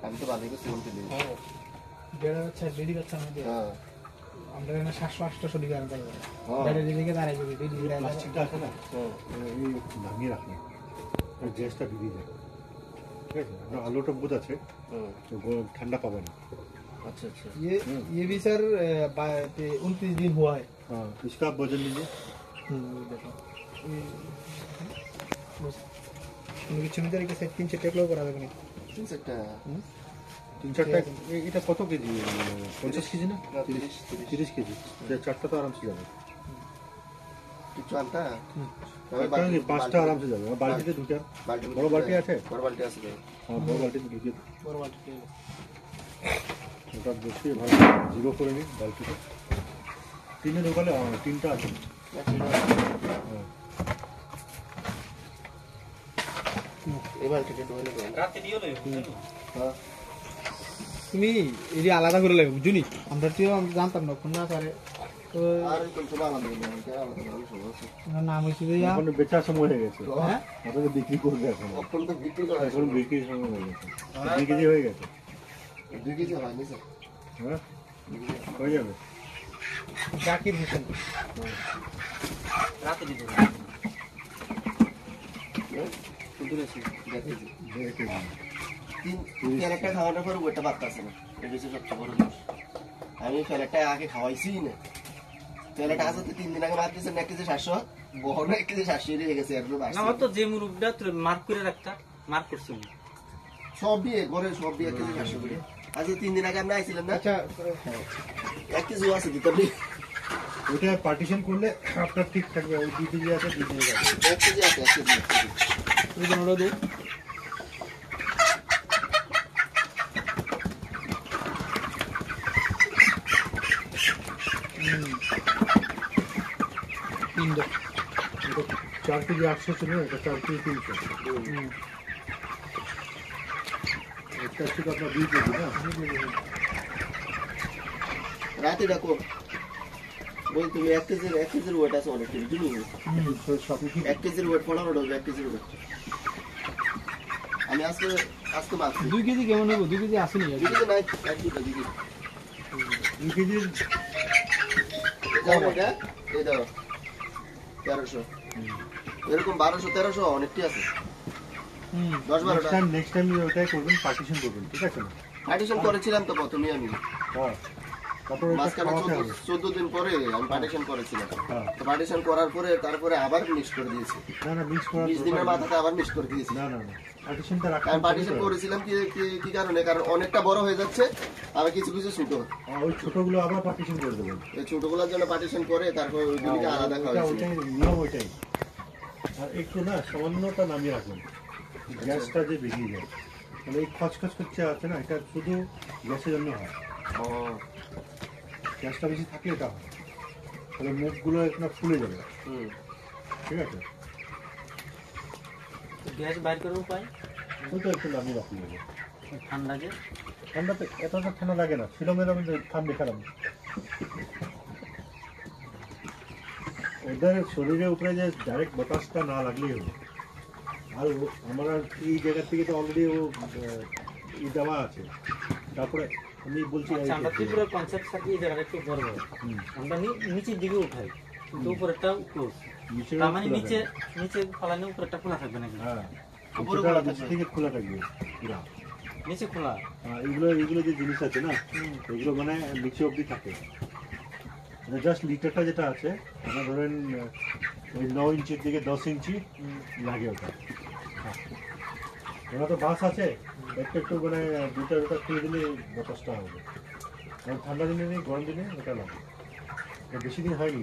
আমি তো বাদে করছি বলতে দিই আমরা 700-800 টাকা আনতে পারি বেড়ে দিকে দাঁড়াই যাবে প্লাস্টিকটা আছে না এই ভাঙিয়ে রাখুন গ্যাসটা ভিড়িয়ে যায় ঠিক আছে আপনার আলোটা বুঝ আছে ঠান্ডা পাবে না अच्छा अच्छा ये भी सर 29 दिन हुआ है हाँ इसका आप वजन लीजिए देखो उनकी चिन्ह तरीके से 3 टेकलो करा देंगे 3-4টা এটা কত কেজি 50 কেজি না 30 কেজি 4টা তো আরামসে যাবে কিছু আনতা তাহলে 5টা আরামসে যাবে বালতিতে দুটো বড় বালতি আছে হ্যাঁ বড় বালতিতে ঢুকিয়ে বড় বালতি ওটা বসিয়ে ভালো জিরো করে নিন বালতিতে তিনে ঢোকালে 3টা আছে এবার কেটে ঢোলে রাতে দিও না হ্যাঁ তুমি এই যে আলাদা করে লাগবে বুঝুনি আমরা জানতাম না কোন না পারে তো আর কোন সময় আলাদা করে আলাদা নাম হইছে যে এখন বেচার সময় হয়ে গেছে হ্যাঁ আপনাদের বিক্রি করবে এখন এখন তো বিক্রি করা এখন বিক্রির সময় হয়ে গেছে 2 কেজি হয়ে গেছে 2 কেজি হয়নি স্যার হ্যাঁ হয়ে যাবে জাকির হোসেন রাতে দিতে কুদুরেছি দেখি দেখে ফেলেটা খাওয়ানোর পর ওইটা বাড়তেছে না এটা হচ্ছে সবচেয়ে বড় দোষ আমি ফেলেটা আগে খাওয়াইছি না ফেলেটা আছে তো 3 দিন আগে মার দিয়েছে 1 কেজি 700 বহন 1 কেজি 700 হয়ে গেছে এরপর না তো যে মুরুবটা তুই মার্ক করে রাখতা মার্ক করছিস সব দিয়ে ঘরে সব দিয়ে 1 কেজি 700 করে আজ 3 দিন আগে আপনি আইছিলেন না আচ্ছা 1 কেজি আছে দিতে আপনি ওটা পার্টিশন করলে আপনার ঠিক থাকবে ওই 2 কেজি আছে 2 কেজি আছে 1 কেজি আছে 1 কেজি এই জন্য দে इंदो 4 কেজি 800 ছিল এটা 4 কেজি 300 এটা ছিল আপনার 2 কেজি না রাতে ডাকো বল তুমি 1 কেজির ওয়েট আছে অনেক কিছু দিলি সব কি 1 কেজির ওয়েট 15 ডজ 1 কেজির ওয়েট আমি আজকে মারছি 2 কেজি কেমন নেব 2 কেজি আসেনি 2 কেজি নাই 1 কেজি 2 কেজি যাও এটা এই দাও 1300 এরকম 1200 1300 অনেকটি আছে 10-12টা নেক্সট টাইম ওটাই করবেন পার্টিশন করবেন ঠিক আছে না পার্টিশন করেছিলাম তো প্রথমে আমি হ্যাঁ তারপর ওটা মাঝখানে খাওয়াতে হবে 14 দিন পরে আমি পার্টিশন করেছিলাম হ্যাঁ তো পার্টিশন করার পরে তারপরে আবার মিক্স করে দিয়েছি না না মিক্স করা 20 দিনের মাথাতে আবার মিক্স করে দিয়েছি না না না পার্টিশনটা রাখা আমি পার্টিশন করেছিলাম কি কারণে কারণ অনেকটা বড় হয়ে যাচ্ছে আর কিছু কিছু ছোট ওই ছোটগুলো আবার পার্টিশন করে দেবেন এই ছোটগুলোর জন্য পার্টিশন করে তারপর ওইগুলিকে আলাদা খাওয়াইছি ওইটাই নিয়ম ওইটাই আর একটু না সামান্যটা নামিয়ে রাখবেন গ্যাসটা যে বেরিয়ে যায় মানে এই খচখচ করছে আছে না এটা শুধু গ্যাসের জন্য হয় গ্যাসটা বেশি থাকলে এটা হয় তাহলে মুখগুলো একটা ফুলে যাবে ঠিক আছে গ্যাস বাইর করার উপায় ওইটা একটু নামিয়ে রাখতে হবে ঠান্ডা যে ঠান্ডাতে এতটা ঠান্ডা লাগে না শিলমের মধ্যে ঠান্ডা খারাপ ওদের শরীরের উপরে যে ডাইরেক্ট বাতাসটা না লাগলেই হবে আর আমরা এই জায়গা থেকে তো অলরেডি ও দেওয়া আছে তারপরে আমি বলছি আমরা পুরো কনসেপ্ট সাথে এই জায়গাটা একটু বড় আমরা নিচের দিকে উঠাই কিন্তু উপরেরটা ক্লোজ তার মানে নিচে ফালানো উপরেরটা খোলা থাকবে নাকি হ্যাঁ নিচে থেকে খোলা থাকবে পুরা নিচে খোলা এগুলো যে জিনিস আছে না এগুলো মানে নিচে অবধি থাকে জাস্ট লিটারটা যেটা আছে আমরা ধরেন ওই 9 ইঞ্চির দিকে 10 ইঞ্চি লাগে ওটা ওরা তো বাস আছে একটু মানে দুটা খুলে দিলে বাতাসটা হবে ঠান্ডা দিনে নেই গরম দিনে ওটা লাগে বেশি দিন হয়নি